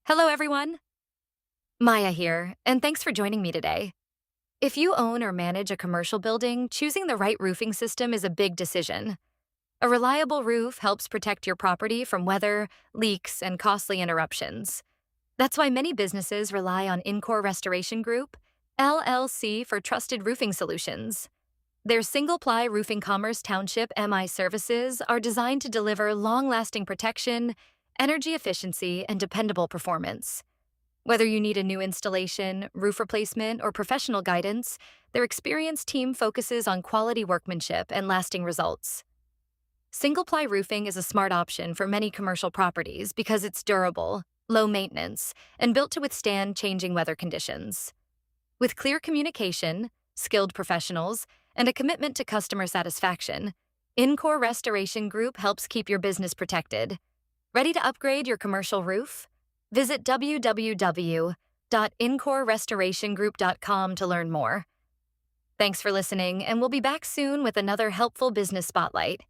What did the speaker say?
Hello, everyone. Maya here, and thanks for joining me today. If you own or manage a commercial building, choosing the right roofing system is a big decision. A reliable roof helps protect your property from weather, leaks, and costly interruptions. That's why many businesses rely on Incore Restoration Group, LLC, for trusted roofing solutions. Their single-ply roofing commerce Township MI services are designed to deliver long-lasting protection, energy efficiency, and dependable performance. Whether you need a new installation, roof replacement, or professional guidance, their experienced team focuses on quality workmanship and lasting results. Single-ply roofing is a smart option for many commercial properties because it's durable, low maintenance, and built to withstand changing weather conditions. With clear communication, skilled professionals, and a commitment to customer satisfaction, Incore Restoration Group helps keep your business protected. Ready to upgrade your commercial roof? Visit www.incorerestorationgroup.com to learn more. Thanks for listening, and we'll be back soon with another helpful business spotlight.